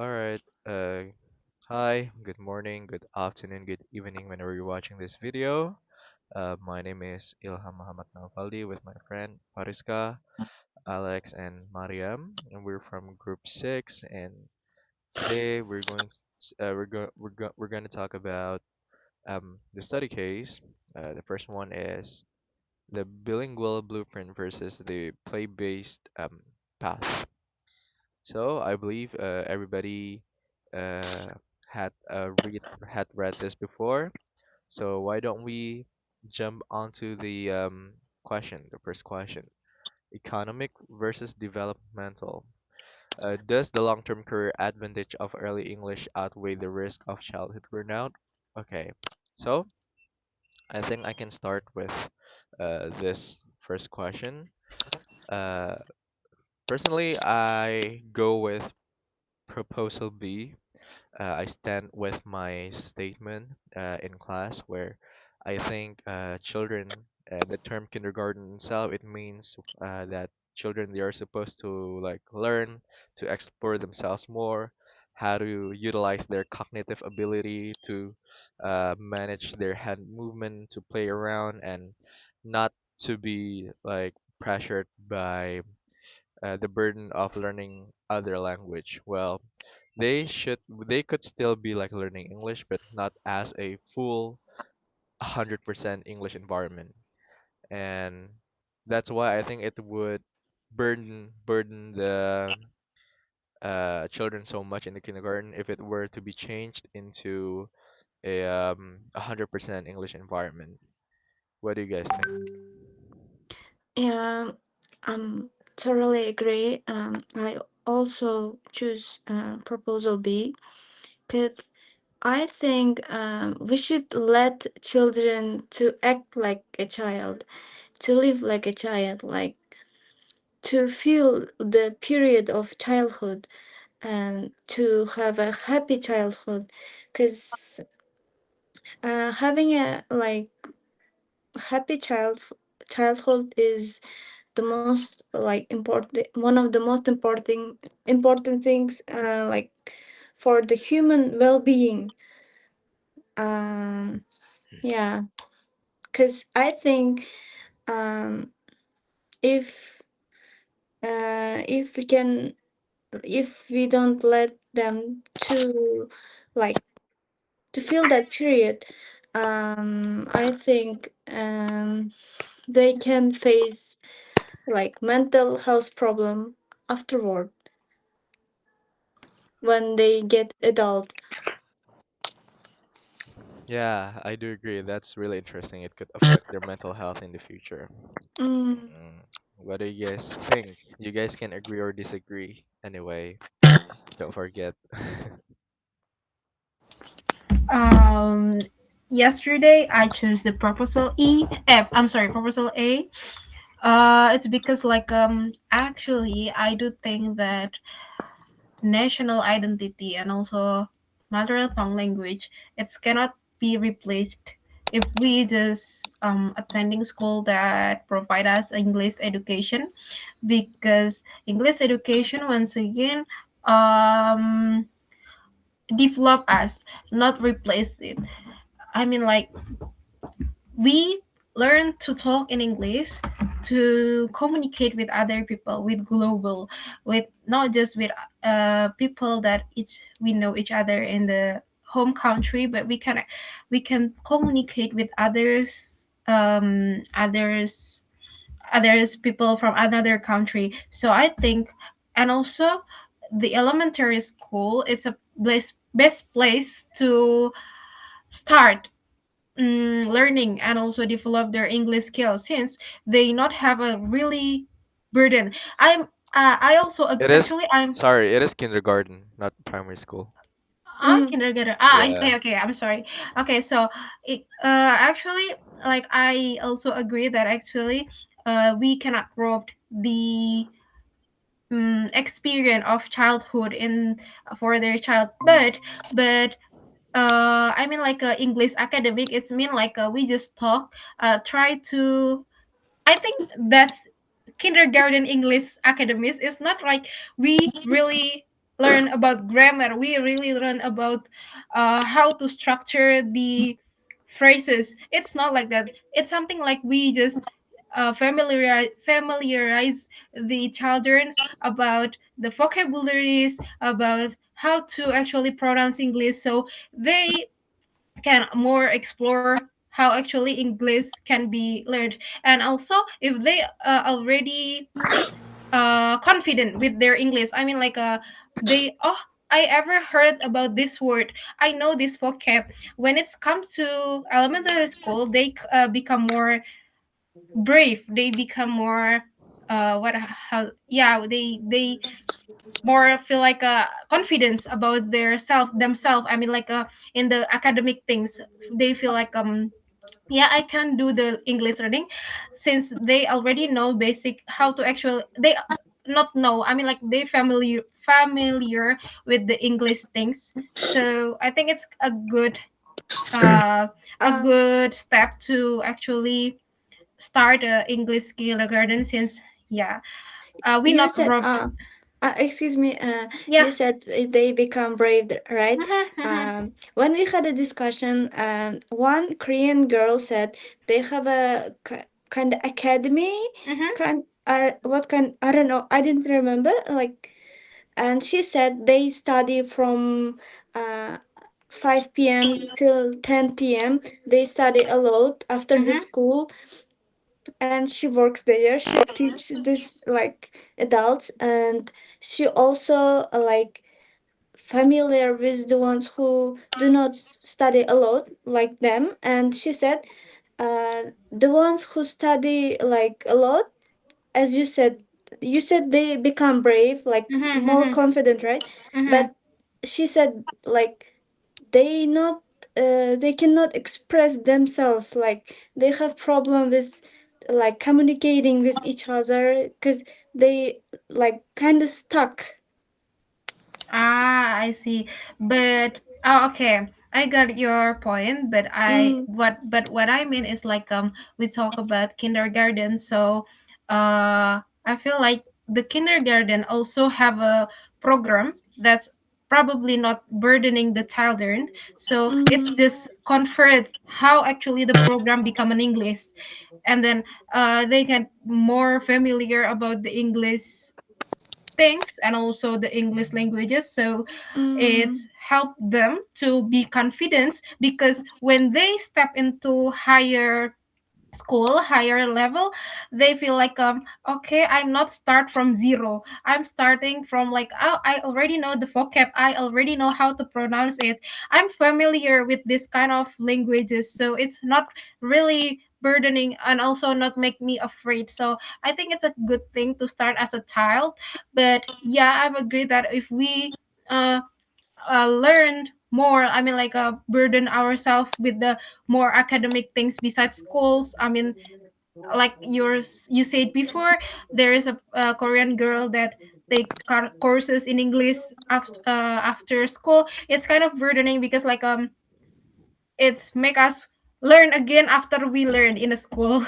All right. Hi. Good morning. Good afternoon. Good evening. Whenever you're watching this video. My name is Ilham Muhammad Naufaldi with my friend Mariska, Alex, and Mariam, and we're from Group Six. And today we're going to talk about the study case. The first one is the bilingual blueprint versus the play-based path. So I believe everybody uh, had read this before. So why don't we jump onto the first question: economic versus developmental. Does the long-term career advantage of early English outweigh the risk of childhood burnout? Okay, so I think I can start with this first question. Uh, Personally, I go with proposal B. I stand with my statement in class where I think children, the term kindergarten itself, it means that children they are supposed to like learn to explore themselves more, how to utilize their cognitive ability to manage their hand movement, to play around, and not to be like pressured by the burden of learning other language. Well, they could still be like learning English, but not as a full 100% English environment. And that's why I think it would burden the children so much in the kindergarten if it were to be changed into a 100% English environment. What do you guys think? Yeah, totally agree. I also choose proposal B because I think we should let children to act like a child, to live like a child, like to feel the period of childhood and to have a happy childhood. Because having a like happy childhood is the most like important one of the most important things like for the human well-being. um yeah, because I think um if if we can, if we don't let them to like to feel that period, I think they can face like mental health problem afterward when they get adult. Yeah, I do agree. That's really interesting. It could affect their mental health in the future. Mm. Mm, what do you guys think? You guys can agree or disagree. Anyway, don't forget. Um, Yesterday I chose the proposal E. I'm sorry, proposal A. It's because actually I do think that national identity and also mother tongue language it cannot be replaced if we just attending school that provide us English education, because English education once again um develop us, not replace it. I mean, like, we learn to talk in English to communicate with other people, with global, with not just with people that each we know each other in the home country, but we can communicate with others people from another country. So I think, and also the elementary school, it's a best place to start learning and also develop their English skills, since they not have a really burden. I also It is, actually I'm sorry, it is kindergarten, not primary school. Mm. kindergarten. Yeah. Okay, I'm sorry. Okay, so actually, like, I also agree that actually we cannot rob the experience of childhood in for their child, but I mean, like, English academic, it's mean like, we just talk, try to, I think that's kindergarten English academies. It's not like we really. learn about grammar. We really learn about how to structure the phrases. It's not like that. It's something like we just familiarize the children about the vocabularies, about how to actually pronounce English, so they can more explore how actually English can be learned. And also, if they already confident with their English, I mean, like they, oh, I ever heard about this word, I know this vocab. When it's come to elementary school, they become more brave, they become more what how yeah, they more feel like confidence about their self themselves. I mean, like in the academic things, they feel like yeah, I can do the English learning, since they already know basic how to actually, they not know, I mean, like they familiar with the English things. So I think it's uh a Um, good step to actually start a English kindergarten, since yeah, we you not said, rob. excuse me, Yeah. you said they become brave, right? Mhm, mhm, When we had a discussion, one Korean girl said they have a kind of academy, mhm, what kind, I don't know, I didn't remember, like, and she said they study from uh 5 p.m. till 10 p.m. They study a lot after the mhm. school, and she works there. She teaches this like adults, and she also like familiar with the ones who do not study a lot like them. And she said the ones who study like a lot, as you said they become brave, like Mhm, more mhm, confident, right? mhm. But she said like they not they cannot express themselves, like they have problem with like communicating with each other because they like kind of stuck. Ah, I see. But oh, okay. I got your point, but Mm, what I mean is like we talk about kindergarten, so I feel like the kindergarten also have a program that's probably not burdening the children. So it's mm, just convert how actually the program become an English, and then they get more familiar about the English things and also the English languages. So mm, it's helped them to be confident, because when they step into higher school, higher level, they feel like okay, I'm not start from zero, I'm starting from like, oh, I already know the vocab, I already know how to pronounce it, I'm familiar with this kind of languages, so it's not really burdening and also not make me afraid. So I think it's a good thing to start as a child. But yeah, I've agreed that if we uh learned more, I mean, like burden ourselves with the more academic things besides schools. I mean, like you said before, there is a Korean girl that take courses in English after school. It's kind of burdening because like it's make us learn again after we learn in the school.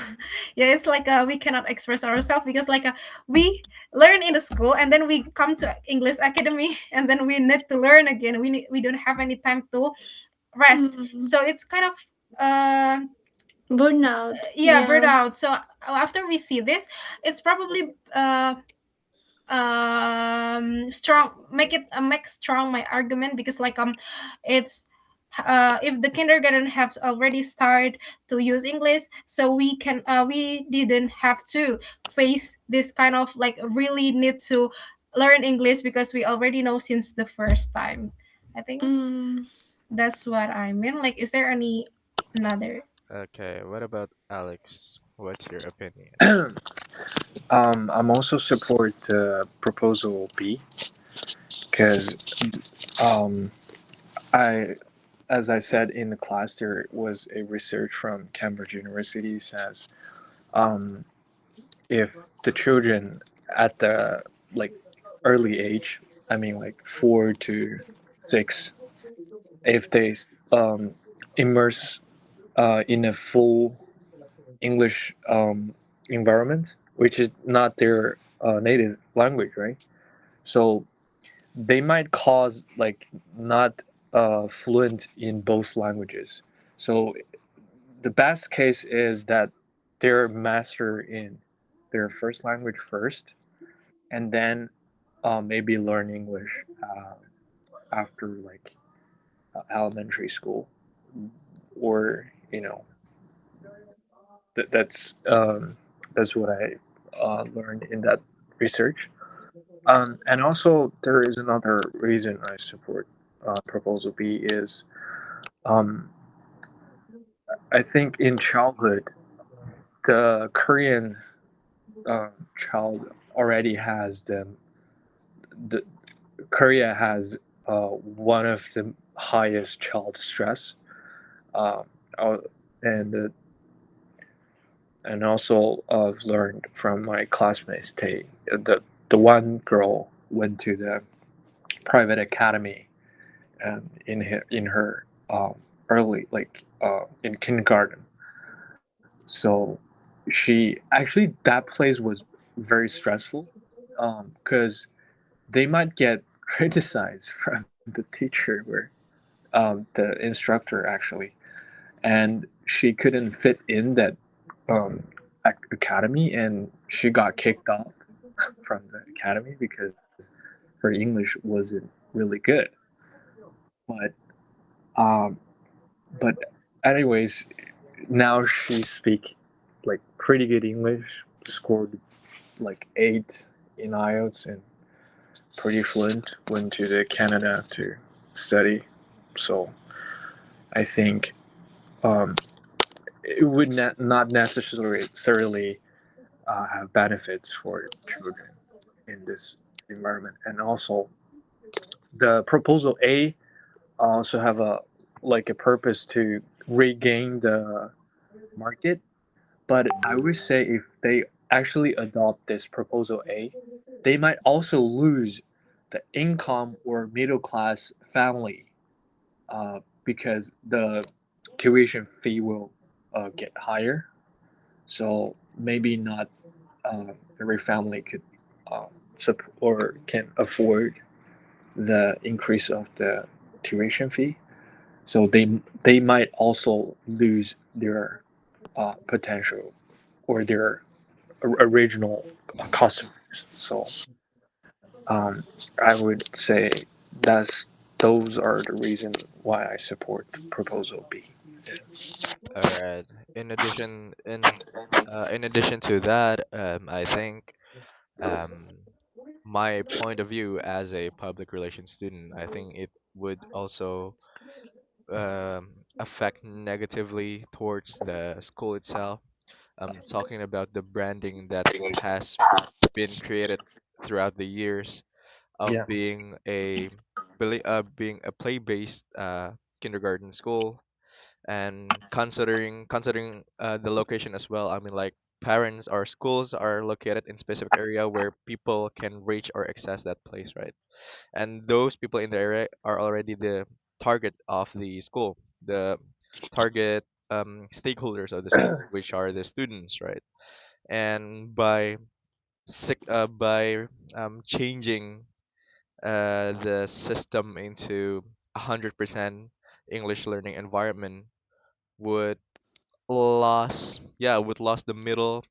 Yeah, it's like we cannot express ourselves because like we learn in the school and then we come to English academy and then we need to learn again. We don't have any time to rest. mm. So it's kind of uh Burnout, yeah, yeah. burnout. So after we see this, it's probably strong, make it make strong my argument, because like it's if the kindergarten have already started to use English, so we didn't have to face this kind of like really need to learn English because we already know since the first time. I think Mm. that's what I mean. Like, is there any another? Okay, what about Alex? What's your opinion? I'm also support proposal B because um, I, as I said in the class, there was a research from Cambridge University says um, if the children at the like early age, I mean like 4 to 6, if they um, immerse in a full English environment, which is not their native language, right? So they might cause like not fluent in both languages. So the best case is that they're master in their first language first, and then maybe learn English after like elementary school, or that's what I learned in that research. And also, there is another reason I support Proposal B is um, I think in childhood, the Korean child already has the Korea has one of the highest child stress, um, uh, and and also I've learned from my classmates. The one girl went to the private academy in her early in kindergarten. So she actually that place was very stressful because they might get criticized from the teacher or the instructor actually, and she couldn't fit in that um, academy, and she got kicked off from the academy because her English wasn't really good. But um, but anyways, now she speak like pretty good English, scored like 8 in IELTS, and pretty fluent. Went to the Canada to study, so I think um, it would not necessarily have benefits for children in this environment. And also, the proposal A also have a purpose to regain the market. But I would say if they actually adopt this proposal A, they might also lose the income or middle class family because the tuition fee will get higher. So maybe not every family could or can afford the increase of the tuition fee. So they might also lose their potential or their original customers. So um, I would say that's those are the reason why I support proposal B. All right. In addition, in addition to that, I think um, my point of view as a public relations student, I think it would also affect negatively towards the school itself. Talking about the branding that has been created throughout the years Yeah. of being a play-based kindergarten school, and considering the location as well. I mean, like, parents or schools are located in specific area where people can reach or access that place, right? And those people in the area are already the target of the school, the target stakeholders of the school, which are the students, right? And by changing the system into 100% English learning environment, would would lost the middle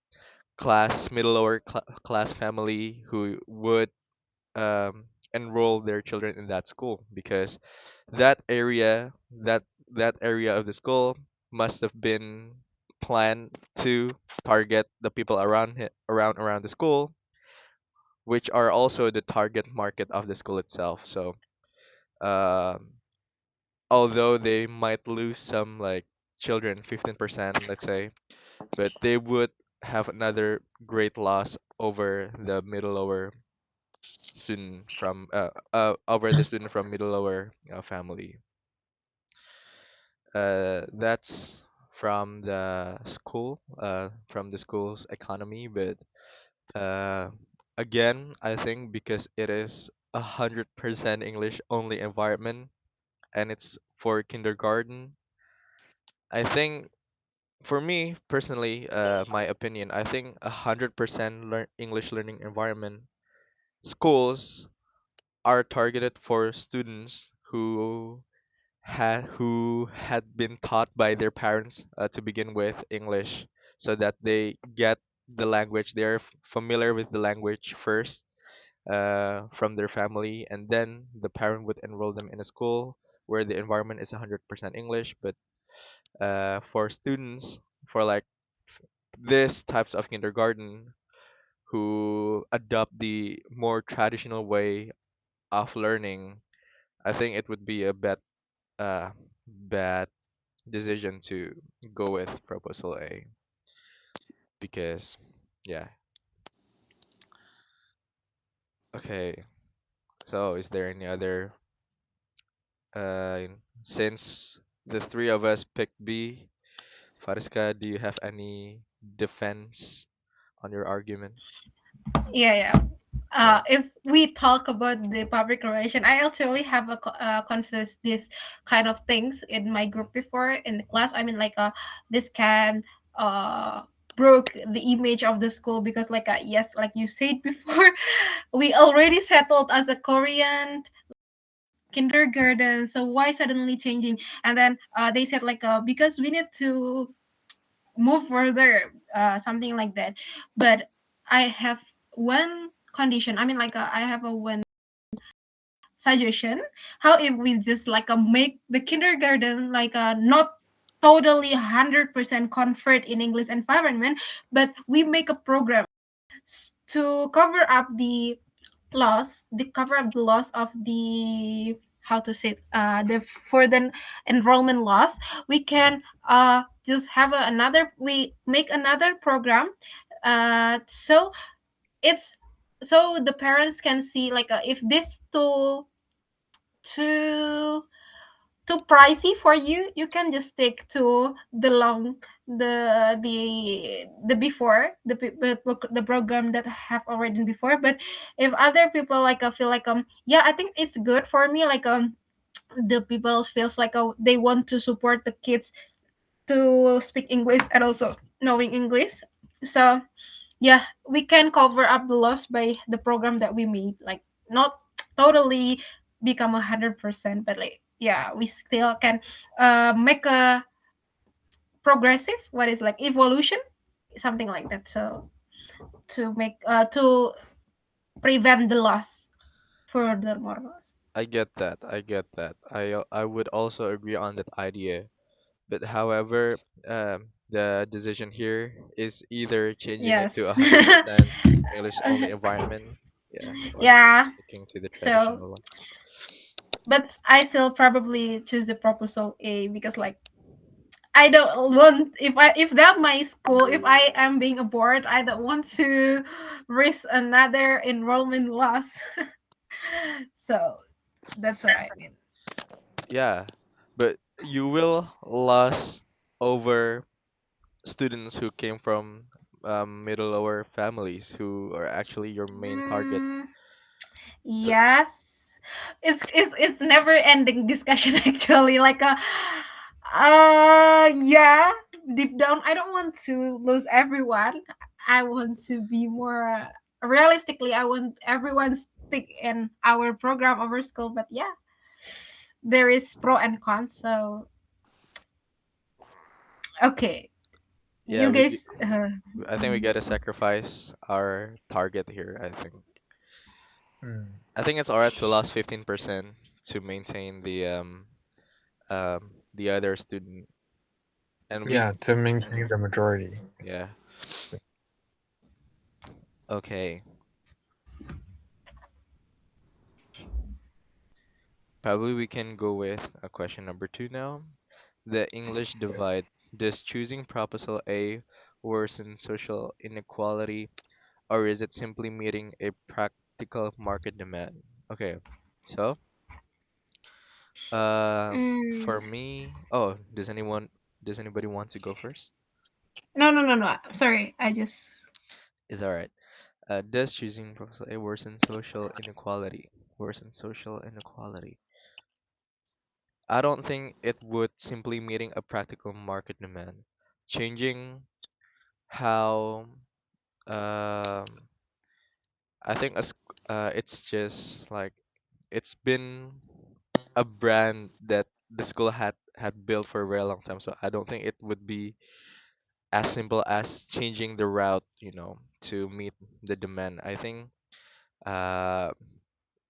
lower class family who would enroll their children in that school, because that area that that area of the school must have been planned to target the people around the school, which are also the target market of the school itself. So um although they might lose some, like, children, 15%, let's say, but they would have another great loss over the middle lower student from over the student from middle lower family. That's from the school's economy. But uh, again, I think because it is 100% English only environment, and it's for kindergarten, I think, for me personally, my opinion, I think 100% English learning environment schools are targeted for students who had been taught by their parents to begin with English, so that they get the language. They're familiar with the language first from their family, and then the parent would enroll them in a school where the environment is 100% English. But for students, for like this types of kindergarten who adopt the more traditional way of learning, I think it would be a bad decision to go with proposal A, because yeah. Okay. So is there any other uh since the three of us picked B, Fariska, do you have any defense on your argument? Yeah, yeah. Yeah. If we talk about the public relation, I actually have confessed this kind of things in my group before in the class. I mean, like, this can uh broke the image of the school because, like, yes, like you said before, we already settled as a Korean kindergarten. So why suddenly changing? And then they said, like, because we need to move further, something like that. But I have one condition. I mean, like, I have a one suggestion. How if we just, like, make the kindergarten, like, not totally 100% convert in English environment, but we make a program to cover up the loss of the, how to say it, the for the enrollment loss. We can just have another, we make another program, so it's, so the parents can see, like, if this too too pricey for you, you can just stick to the long, the before the program that have already before. But if other people, like, feel like, yeah, I think it's good for me, like, the people feels like, they want to support the kids to speak English and also knowing English. So yeah, we can cover up the loss by the program that we made, like, not totally become 100%, but, like, yeah, we still can make a progressive, what is, like, evolution, something like that. So to make to prevent the loss, further more loss. I get that. I get that. I would also agree on that idea. But however, the decision here is either changing it to Yes. 100% English only environment, yeah, or Yeah. sticking to the So, traditional one. but I still probably choose the proposal A because, like, I don't want, if that my school, if I am being a board, I don't want to risk another enrollment loss. So that's what I mean. Yeah, but you will lose over students who came from middle lower families who are actually your main target. Mm, So yes, it's never ending discussion actually. Like, yeah, deep down, I don't want to lose everyone. I want to be more, realistically. I want everyone stick in our program, our school. But yeah, there is pro and cons. So okay, yeah, you guys. I think we gotta sacrifice our target here. Mm. I think it's alright to lose 15% to maintain the other student, and we Yeah, to maintain the majority. yeah. Okay, probably we can go with question number 2 now. The English divide. Does choosing proposal A worsen social inequality, or is it simply meeting a practical market demand? Okay, so Mm, for me, oh, does anybody want to go first? no, no, no, no. Sorry, I just. Is alright. Does choosing proposal A worsen social inequality? Worsen social inequality. I don't think it would simply meeting a practical market demand. Changing how um I think it's just like it's been a brand that the school had built for a very long time. So I don't think it would be as simple as changing the route, to meet the demand. I think uh,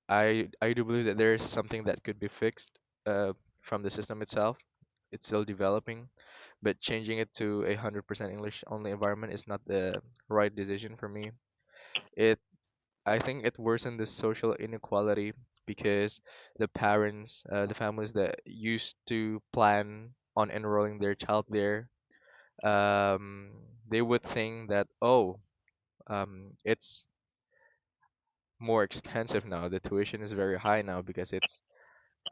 I do believe that there's something that could be fixed from the system itself. It's still developing, but changing it to 100% English only environment is not the right decision for me. It I think it worsened the social inequality because the families that used to plan on enrolling their child there, they would think that, oh, it's more expensive now. The tuition is very high now because it's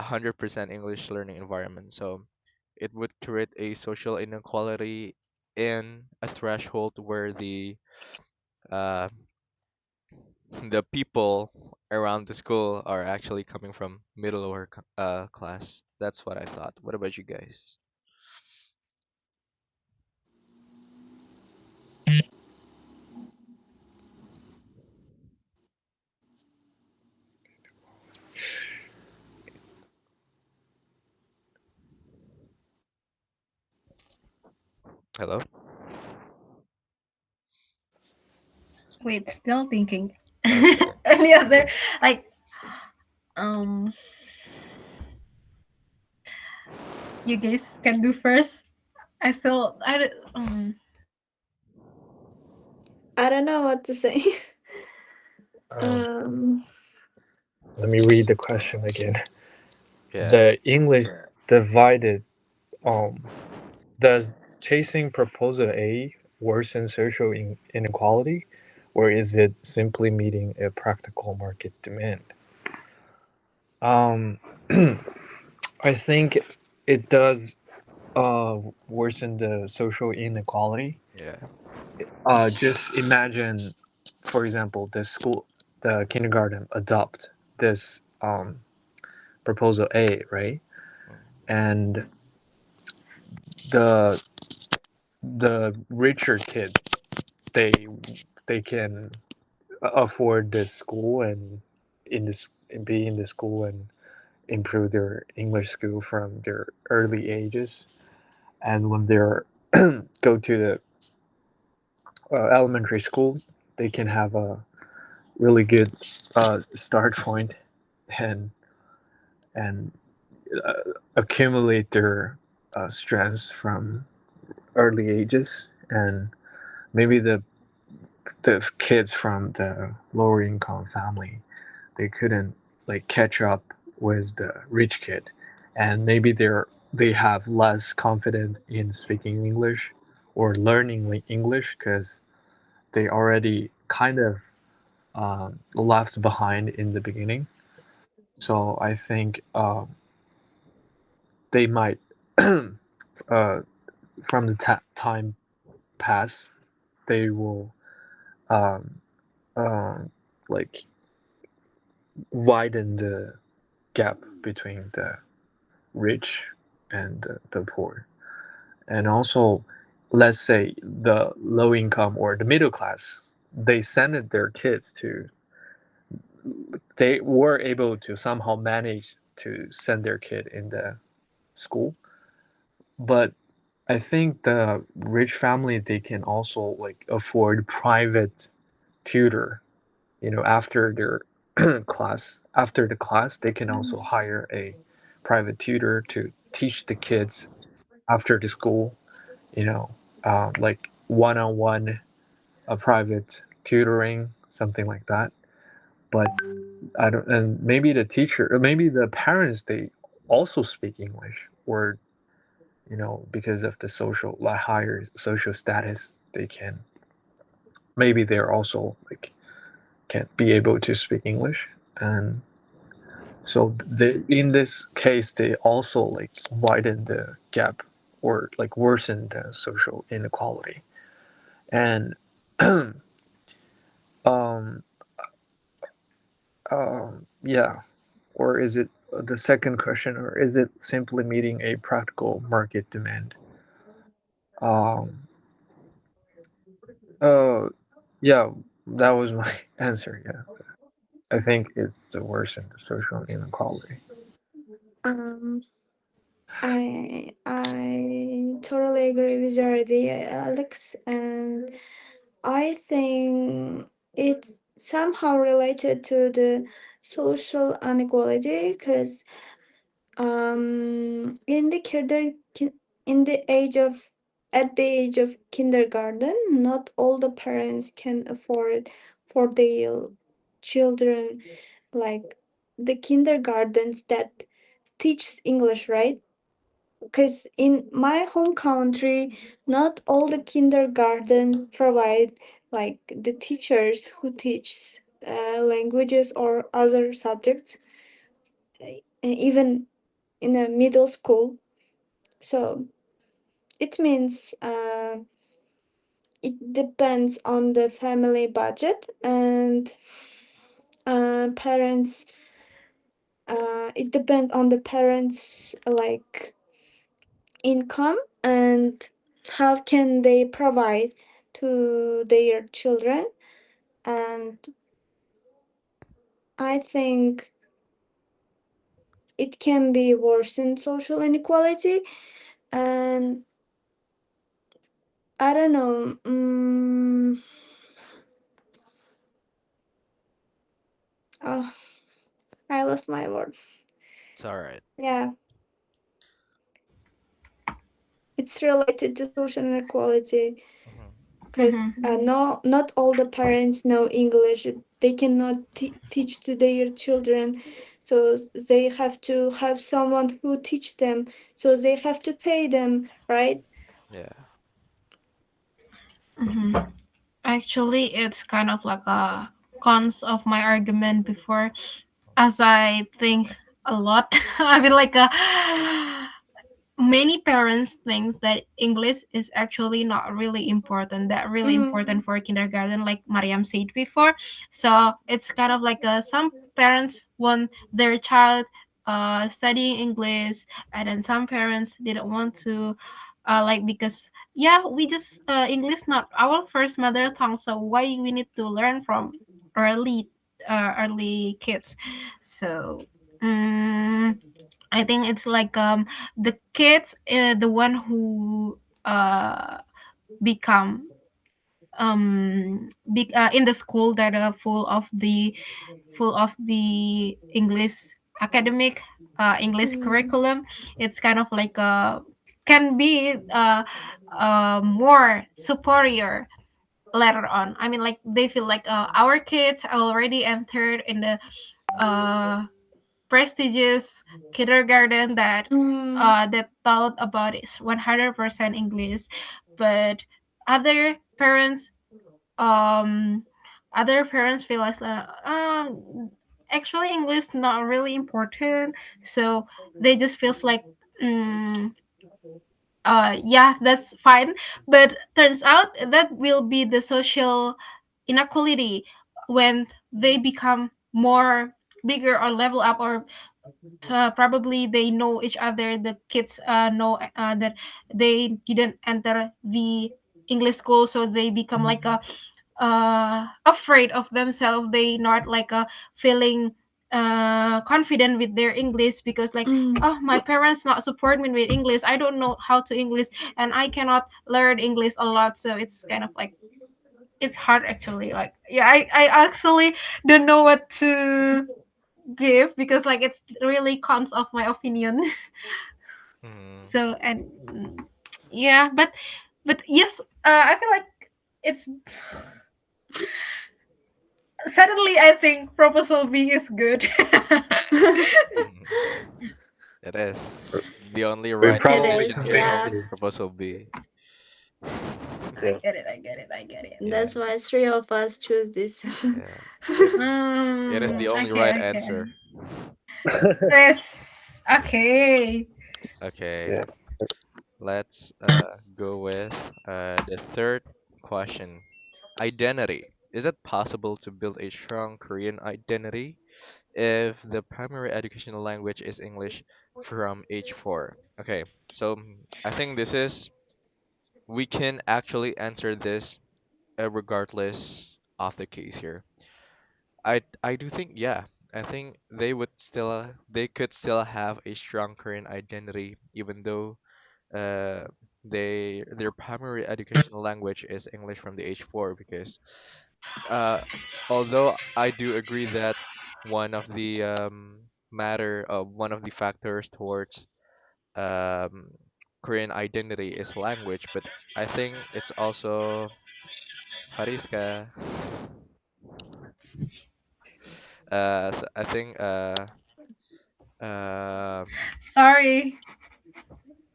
100% English learning environment. So it would create a social inequality in a threshold where uh, the people around the school are actually coming from middle or class. That's what I thought. What about you guys? Hello? Wait, still thinking. Okay. Any other like um you guys can do first. I don't know what to say. Um, um, Let me read the question again. Yeah. The English divided. Does chasing proposal A worsen social inequality, or is it simply meeting a practical market demand? Um, I think it does worsen the social inequality. Yeah. Just imagine, for example, the kindergarten adopt this proposal A, right? Mm. And the the richer kid, they they can afford this school and in this be in the school and improve their English skill from their early ages. And when they're go to the elementary school, they can have a really good start point and and uh, accumulate their strengths from early ages. And maybe the kids from the lower income family, they couldn't like catch up with the rich kid, and maybe they have less confidence in speaking English or learning English because they already kind of left behind in the beginning. So I think they might from the time pass, they will um, um, like widen the gap between the rich and the poor. And also, let's say the low income or the middle class, they sent their kids to, they were able to somehow manage to send their kid in the school. But I think the rich family, they can also like afford private tutor, after their after the class, they can also hire a private tutor to teach the kids after the school, you know, like one-on-one, a private tutoring, something like that. But I don't, and maybe the teacher, or maybe the parents, they also speak English, or because of the social, like higher social status, they can, maybe they're also like can't be able to speak English. And so in this case, they also like widen the gap or like worsen the social inequality. And um, yeah, or is it the second question, or is it simply meeting a practical market demand? Um, uh, yeah, that was my answer. Yeah. I think it's the worst in the social inequality. Um, I totally agree with your idea, Alex, and I think it's somehow related to the social inequality because in the in the age of at the age of kindergarten, not all the parents can afford for their children like the kindergartens that teach English, right? Because in my home country, not all the kindergarten provide like the teachers who teach languages or other subjects, even in a middle school. So it means it depends on the family budget and parents. It depends on the parents like income and how can they provide to their children. And I think it can be worsen social inequality. And I don't know. Oh, I lost my words. It's all right. Yeah, it's related to social inequality Mhm. because no, not all the parents know English. They cannot teach to their children, so they have to have someone who teach them. So they have to pay them, right? Yeah. Hmm. Actually, it's kind of like a cons of my argument before, as I think a lot. I mean, like many parents think that English is actually not really important, that really important Mm. for kindergarten, like Mariam said before. So it's kind of like some parents want their child studying English, and then some parents didn't want to, like, because yeah, we just English not our first mother tongue, so why we need to learn from early early kids. So mm I think it's like the kids, the one who become in the school that are full of the English academic English Mm. curriculum. It's kind of like can be more superior later on. I mean, like they feel like our kids already entered in the uh prestigious kindergarten that Mm. that thought about is 100% English, but other parents um other parents feel like actually English not really important, so they just feels like mm, yeah, that's fine, but turns out that will be the social inequality when they become more bigger or level up, or probably they know each other, the kids know that they didn't enter the English school, so they become like a afraid of themselves, they not like feeling confident with their English, because like, Mm. oh, my parents not support me with English, I don't know how to English, and I cannot learn English a lot, so it's kind of like it's hard actually, like yeah, I actually don't know what to give, because like it's really cons of my opinion. Mhm. So and yeah, but yes, I feel like it's suddenly I think proposal B is good. Mhm. It is. The only We right It probably decision is, can here fix yeah. is it. proposal B. I get it, I get it, I get it. Yeah. That's why three of us choose this. Yeah. It it is the only right Okay, okay. answer. Yes. Okay. Okay. Yeah. Let's go with the third question. Identity. Is it possible to build a strong Korean identity if the primary educational language is English from age 4? Okay, so I think this is we can actually answer this regardless of the case here. I do think, yeah. I think they could still have a strong Korean identity even though uh their primary educational language is English from the age 4, because uh although I do agree that one of the factors towards um Korean identity is language, but I think it's also Fariska. I think uh Sorry.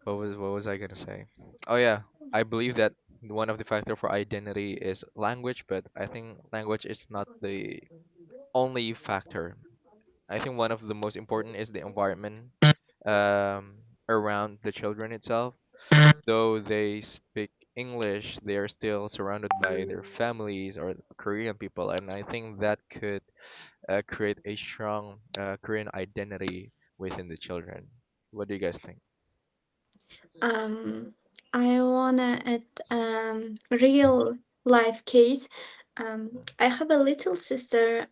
what was I gonna say? Oh yeah, I believe that one of the factor for identity is language, but I think language is not the only factor. I think one of the most important is the environment around the children itself. Though they speak English, they are still surrounded by their families or Korean people, and I think that could create a strong Korean identity within the children. What do you guys think? Um, I wanna add real life case. I have a little sister.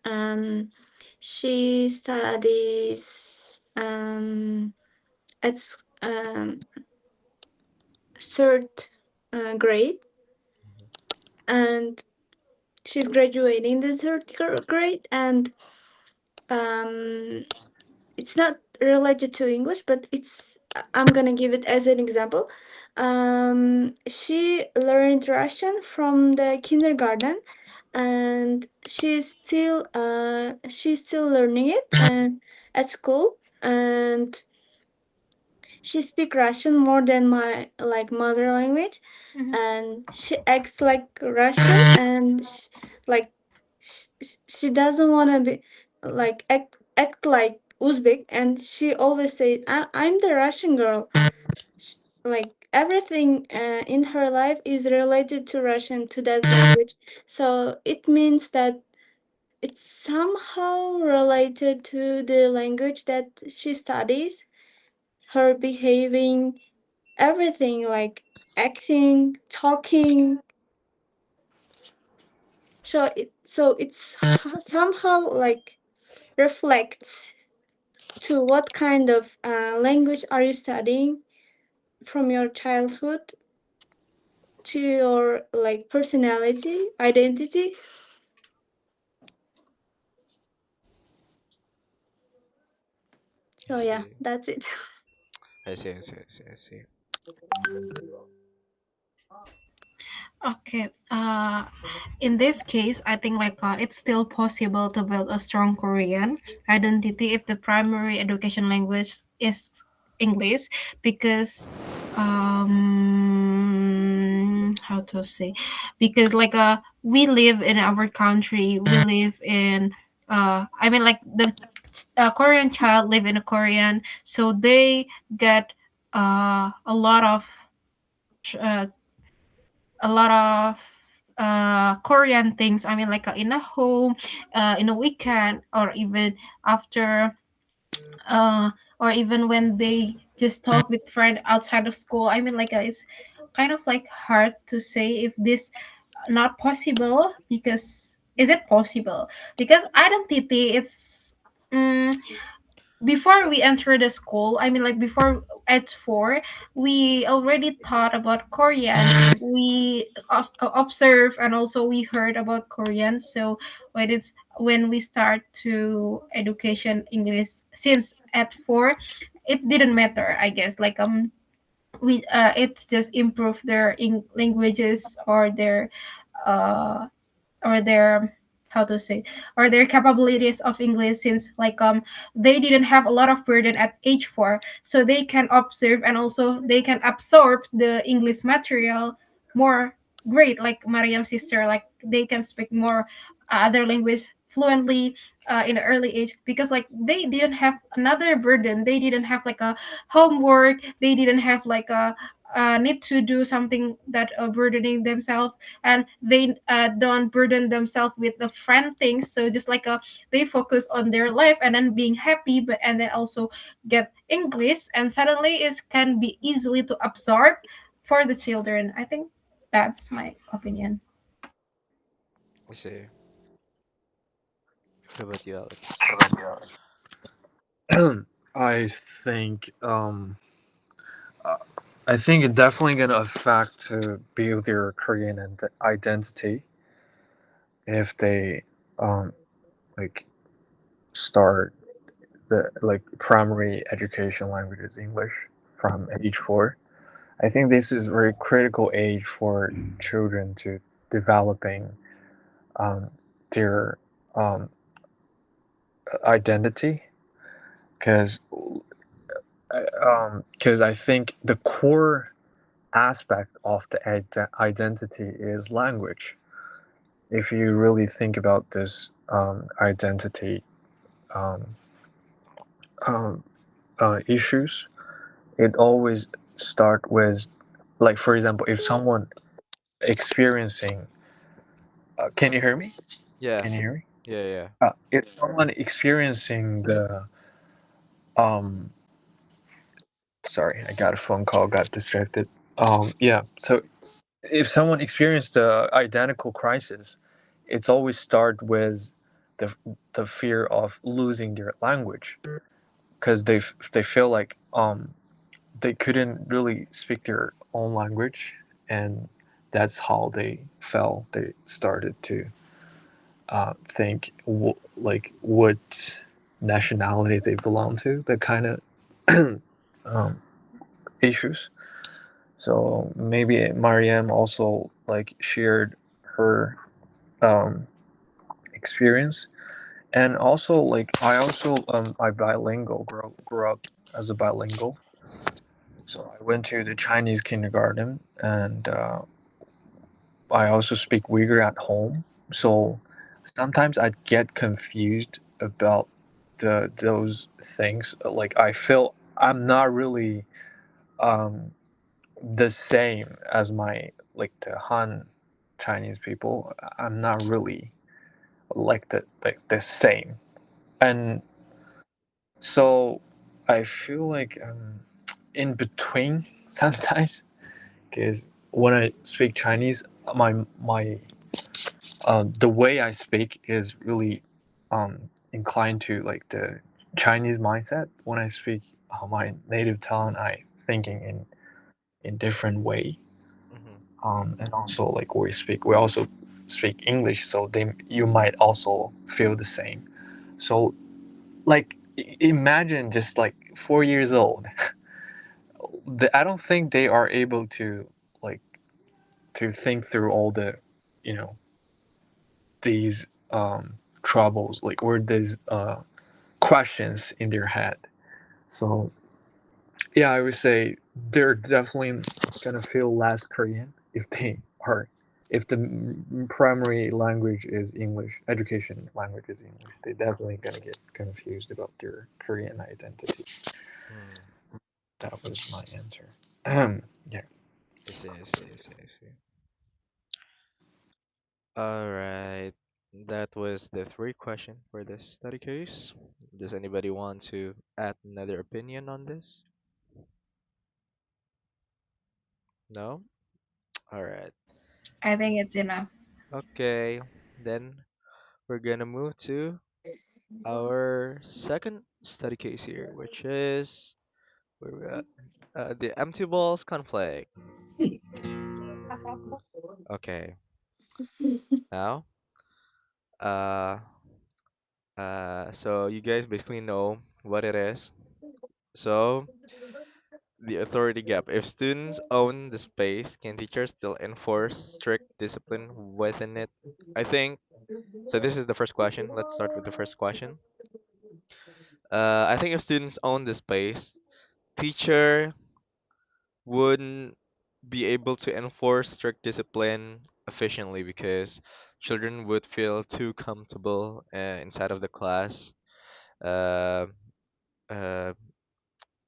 She studies at third grade, Mhm. and she's graduating the grade, and um, it's not related to English, but I'm gonna give it as an example. She learned Russian from the kindergarten, and she's still learning it at school, and she speak Russian more than my like mother language, Mhm. and she acts like Russian, and like she doesn't want to be like act like Uzbek, and she always say I'm the Russian girl. Like everything in her life is related to Russian, to that language, so it means that it's somehow related to the language that she studies. Her behaving, everything, like acting, talking. So it's somehow like reflects to what kind of language are you studying from your childhood to your like personality, identity. I So yeah, see. that's it. I see. I see. I see. I see. Okay. In this case, I think like it's still possible to build a strong Korean identity if the primary education language is English, because how to say, because like we live in our country, we live in I mean like the Korean child live in a Korean, so they get a lot of uh, Korean things. I mean, like in a home, in a weekend, or even after, uh, or even when they just talk with friend outside of school. I mean, like it's kind of like hard to say if this not possible, because is it possible? Because identity, it's. Before we enter the school, I mean, like before at 4, we already thought about Koreans. We observe, and also we heard about Koreans. So when we start to education English since at 4, it didn't matter, I guess. Like we it's just improve their languages, uh or their how to say, or their capabilities of English, since like they didn't have a lot of burden at age 4, so they can observe, and also they can absorb the English material more great, like Mariam's sister, like they can speak more other language fluently in the early age, because like they didn't have another burden, they didn't have like a homework, they didn't have like a need to do something that burdening themselves, and they don't burden themselves with the friend things. So just like they focus on their life and then being happy, but and then also get English, and suddenly it can be easily to absorb for the children. I think that's my opinion. I see. How about you, Alex? I think uh, I think it definitely gonna affect to build their Korean identity if they um like start the like primary education language is English from age 4. I think this is very critical age for children to developing um, their um, identity because I think the core aspect of the identity is language. If you really think about this identity um, um, issues, it always start with, like for example, if someone experiencing, can you hear me? Yeah, Can you hear me? yeah, yeah. If someone experiencing the um, sorry, I got a phone call, got distracted. Yeah, so if someone experienced the identical crisis, it's always start with the the fear of losing their language because they feel like they couldn't really speak their own language, and that's how they felt. They started to think like what nationality they belong to, that kind of um, issues. So maybe Mariam also like shared her um, experience, and also like I bilingual grew up as a bilingual. So I went to the Chinese kindergarten, and I also speak Uyghur at home. So sometimes I get confused about those things. Like I feel I'm not really um, the same as my like the Han Chinese people. I'm not really like the same, and so I feel like I'm in between sometimes because when I speak Chinese, my the way I speak is really inclined to like the Chinese mindset. When I speak my native tongue, I thinking in different way. Mm-hmm. And also like we also speak English, so they you might also feel the same. So like imagine just like 4 years old. I don't think they are able to like to think through all the you know these troubles like or these questions in their head. So yeah, I would say they're definitely gonna feel less Korean if they are if the primary language is English, education language is English. They definitely gonna get confused about their Korean identity. Hmm. That was my answer. Yeah. I see, I see, I see, I see. All right. That was the three question for this study case. Does anybody want to add another opinion on this? No? All right. I think it's enough. Okay. Then we're gonna move to our second study case here, which is where we at? The empty balls conflict. Okay. Now, uh, so you guys basically know what it is. So the authority gap. If students own the space, can teachers still enforce strict discipline within it? I think so. This is the first question. Let's start with the first question. I think if students own the space, teacher wouldn't be able to enforce strict discipline efficiently because children would feel too comfortable inside of the class. Uh, uh,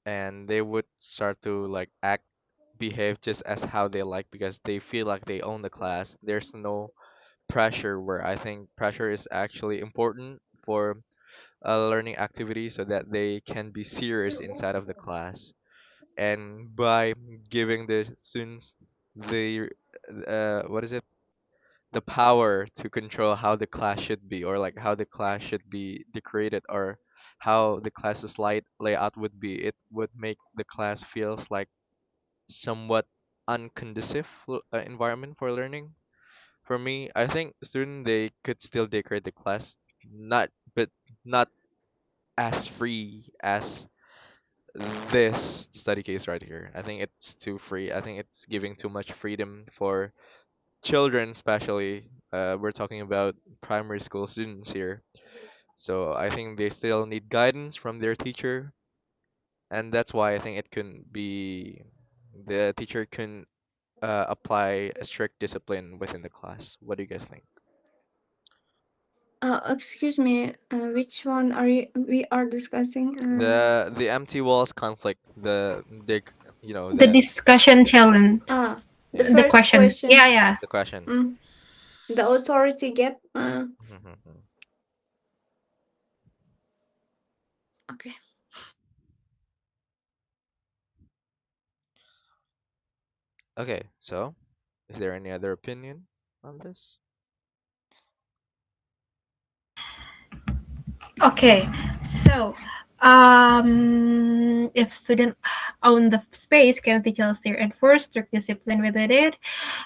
and they would start to like act behave just as how they like because they feel like they own the class. There's no pressure where I think pressure is actually important for a learning activity so that they can be serious inside of the class. And by giving the students the what is it? the power to control how the class should be, or like how the class should be decorated, or how the class's light layout would be, it would make the class feels like somewhat unconducive environment for learning. For me, I think student they could still decorate the class, not but not as free as this study case right here. I think it's too free. I think it's giving too much freedom for children, especially. We're talking about primary school students here. So I think they still need guidance from their teacher, and that's why I think it can be the teacher can apply a strict discipline within the class. What do you guys think? Excuse me, which one are we are discussing? The empty walls conflict, the you know The discussion challenge. The The first question. question. Yeah, yeah. the question. The authority gap. Okay. Okay, so is there any other opinion on this? Okay. So, if student own the space, can teachers still enforce strict discipline within it?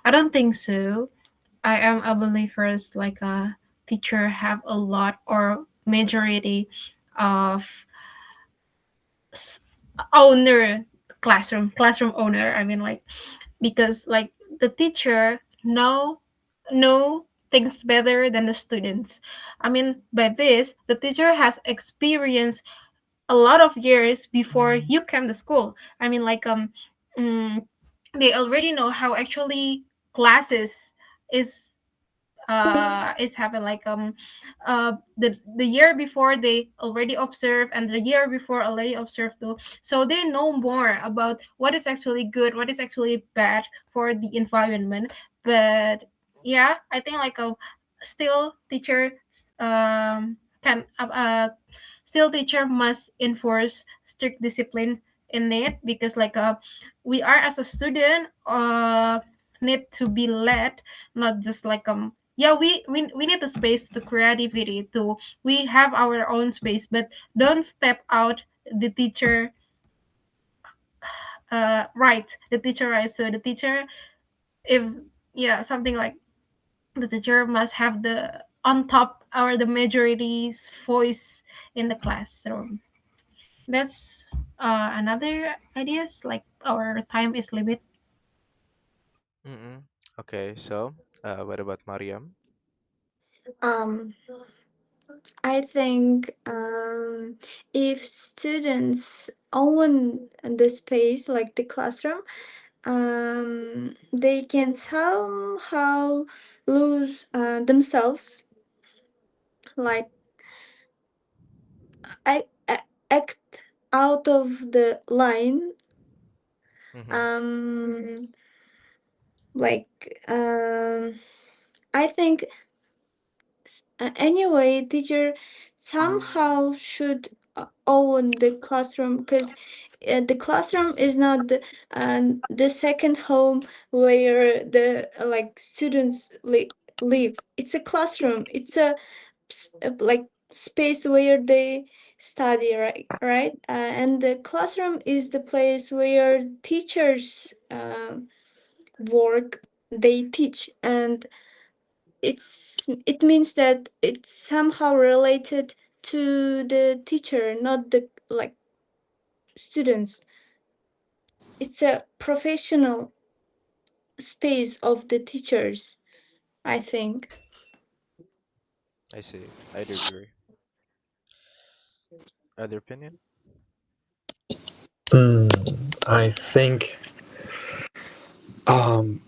I don't think so. I am a believer like a teacher have a lot or majority of s- owner classroom owner. I mean like because like the teacher know things better than the students. I mean by this the teacher has experienced a lot of years before you came to school. I mean like mm, they already know how actually classes is is having like the year before they already observed and the year before already observed too, so they know more about what is actually good, what is actually bad for the environment. But yeah, I think like a still teacher can still teacher must enforce strict discipline in it, because like we are as a student need to be led, not just like yeah, we need the space to creativity to we have our own space, but don't step out the teacher right, the teacher right. So the teacher, if yeah, something like the teacher must have the on top or the majority's voice in the classroom. That's another ideas like our time is limit. Mm-mm. Okay, so what about Mariam? Um, I think if students own the space, like the classroom, they can somehow lose themselves, like act out of the line. Mm-hmm. Um, like I think anyway, teacher somehow should own the classroom, because the classroom is not the second home where the like students live. It's a classroom. It's a like space where they study, right, and the classroom is the place where teachers work, they teach, and it means that it's somehow related to the teacher, not the like students. It's a professional space of the teachers, I think. I see. I do agree. Other opinion? I think um,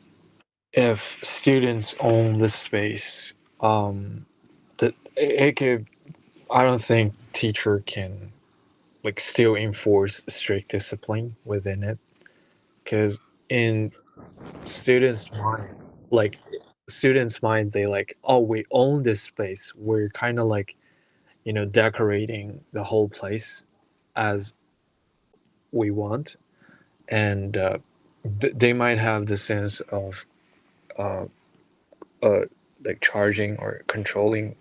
if students own the space, that it could. I don't think teacher can like still enforce strict discipline within it, because in students' mind, like students' mind, they like, oh, we own this space. We're kind of like decorating the whole place as we want, and they might have the sense of uh, uh, like charging or controlling,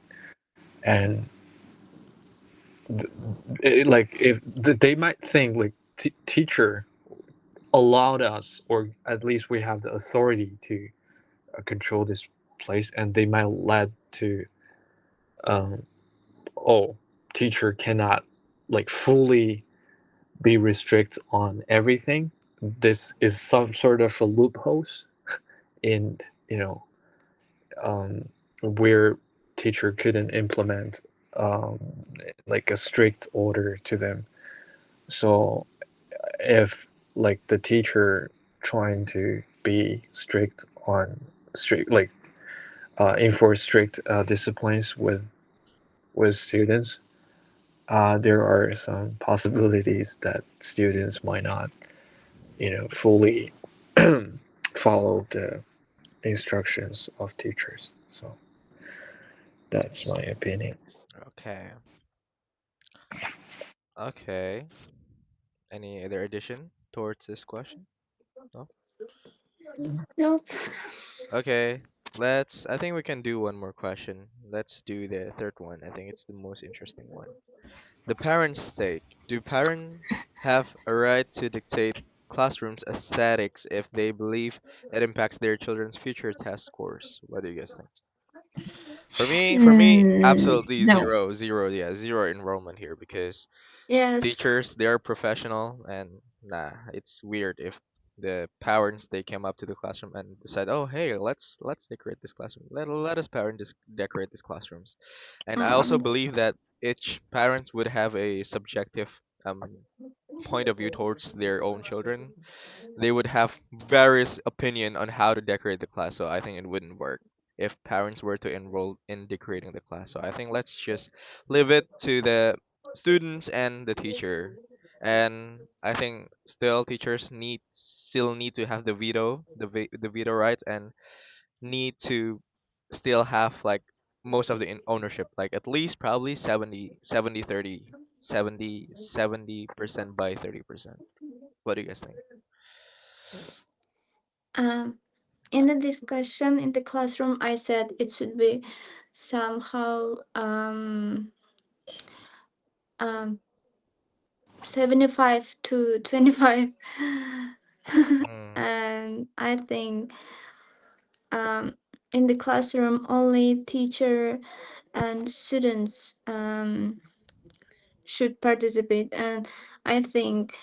and like if they might think like teacher allowed us, or at least we have the authority to control this place, and they might lead to um, oh, teacher cannot like fully be restrict on everything. This is some sort of a loopholes in, you know, um, where teacher couldn't implement um, like a strict order to them. So if like the teacher trying to be strict on strict like enforce strict disciplines with students, there are some possibilities that students might not, fully follow the instructions of teachers. So that's my opinion. Okay. Okay. Any other addition towards this question? No? Nope. Okay. I think we can do one more question. Let's do the third one. I think it's the most interesting one. The parents' stake. Do parents have a right to dictate classrooms aesthetics if they believe it impacts their children's future test scores? What do you guys think? For me, absolutely No. zero, zero, yeah, zero enrollment here because Yes. teachers, they are professional, and nah, it's weird if the parents they came up to the classroom and decide, oh hey, let's decorate this classroom. Let us parents decorate these classrooms. And I also Um. believe that each parents would have a subjective um point of view towards their own children. They would have various opinion on how to decorate the class, so I think it wouldn't work if parents were to enroll in decorating the class. So I think let's just leave it to the students and the teacher. And I think still teachers still need to have the the veto rights, and need to still have like most of the ownership, like at least probably 70% by 30%. What do you guys think? Um. In the discussion in the classroom, I said it should be somehow 75 to 25. Mm, And I think um in the classroom only teacher and students should participate, and I think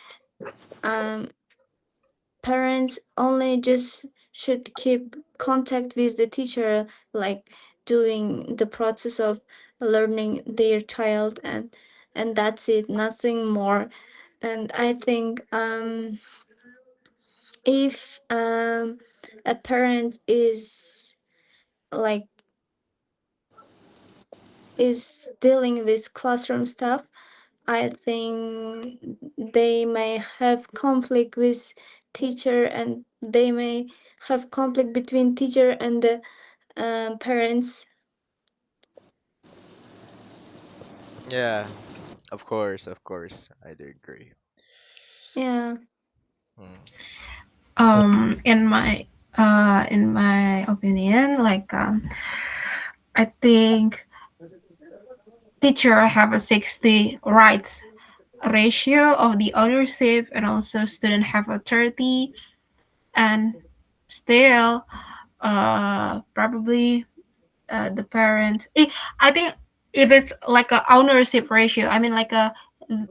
um parents only just should keep contact with the teacher, like doing the process of learning their child, and that's it, nothing more. And I think if a parent like is dealing with classroom stuff, I think they may have conflict with teacher, and they may have conflict between teacher and the parents. yeah, of course, I do agree. Yeah. Mm, In my opinion, like I think teacher have a 60 rights ratio of the ownership, and also student have a 30, and still probably the parents. I think if it's like a ownership ratio, I mean like a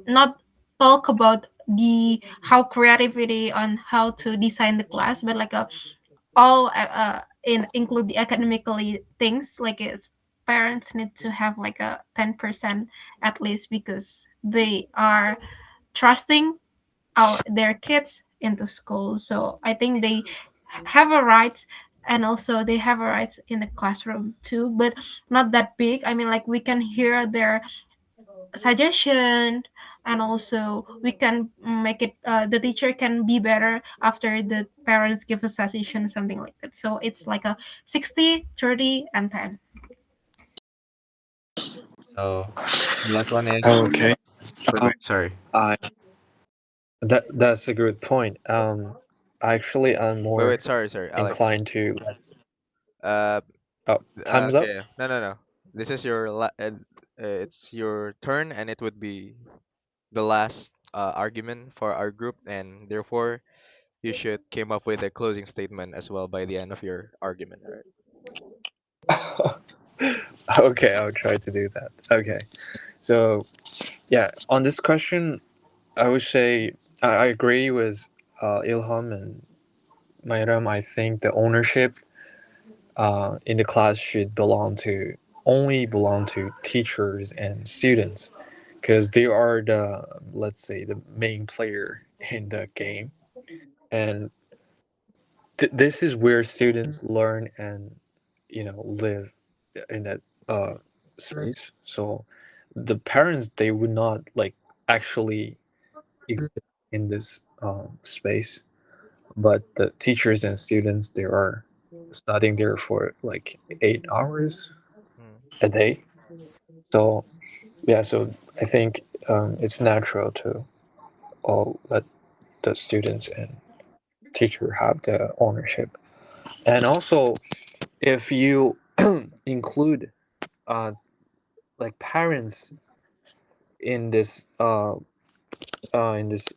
not talk about the how creativity on how to design the class, but like a all in include the academically things, like it's parents need to have like a 10% at least, because they are trusting their kids into school. So I think they have a right, and also they have a right in the classroom too, but not that big. I mean, like we can hear their suggestion, and also we can make it the teacher can be better after the parents give a suggestion, something like that. So it's like a 60, 30, and 10. so the last one is, Okay. Um, wait, sorry. I that's a good point. Actually, I'm Wait, more sorry, Alex. inclined to. Uh, Oh, time's up. Okay, no. This is it's your turn, and it would be the last argument for our group, and therefore you should came up with a closing statement as well by the end of your argument. All right. Okay, I'll try to do that. Okay, so yeah, on this question, I would say I agree with Ilham and Mayram. I think the ownership in the class should only belong to teachers and students because they are the, let's say, the main player in the game, and this is where students learn and live in that uh, space. So the parents, they would not like actually exist in this space, but the teachers and students, they are studying there for like 8 hours Mm, a day. So yeah, so I think it's natural to all let the students and teacher have the ownership. And also, if you include uh, like parents in this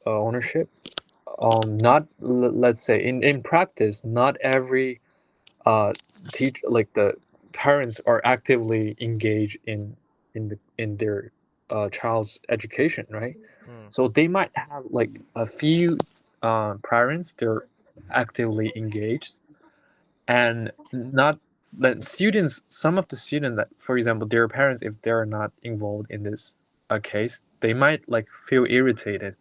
ownership, not let's say in practice, not every uh like the parents are actively engaged in their child's education, right? mm, So they might have like a few parents they're actively engaged, and not that students, some of the students that, for example, their parents, if they're not involved in this case, they might like feel irritated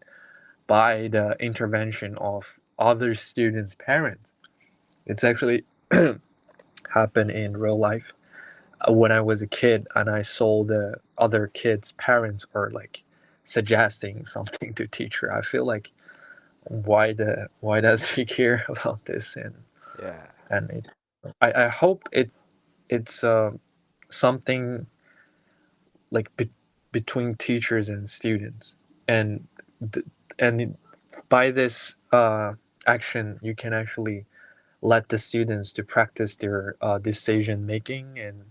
by the intervention of other students' parents. It's actually happened in real life. When I was a kid and I saw the other kids' parents are like suggesting something to teacher, I feel like why does she care about this? yeah. And I hope it's something like between teachers and students, and th- and by this action you can actually let the students to practice their decision making, and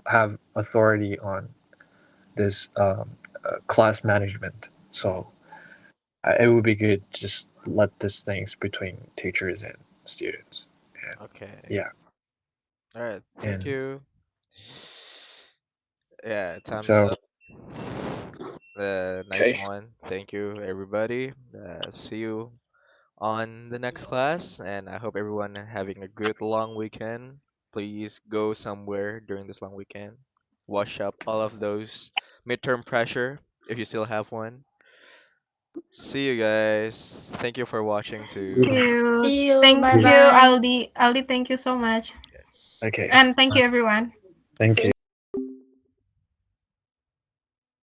have authority on this class management. So it would be good just let these things between teachers and students. And Okay. yeah, All right. Thank and you. Yeah, time's so up. Nice okay. one. Thank you, everybody. See you on the next class, and I hope everyone having a good long weekend. Please go somewhere during this long weekend. Wash up all of those midterm pressure if you still have one. See you guys. Thank you for watching too. See you. See you. Thank Bye you, Yeah. bye. Aldi. Aldi, thank you so much. Yes. Okay. And thank you, everyone. Thank you.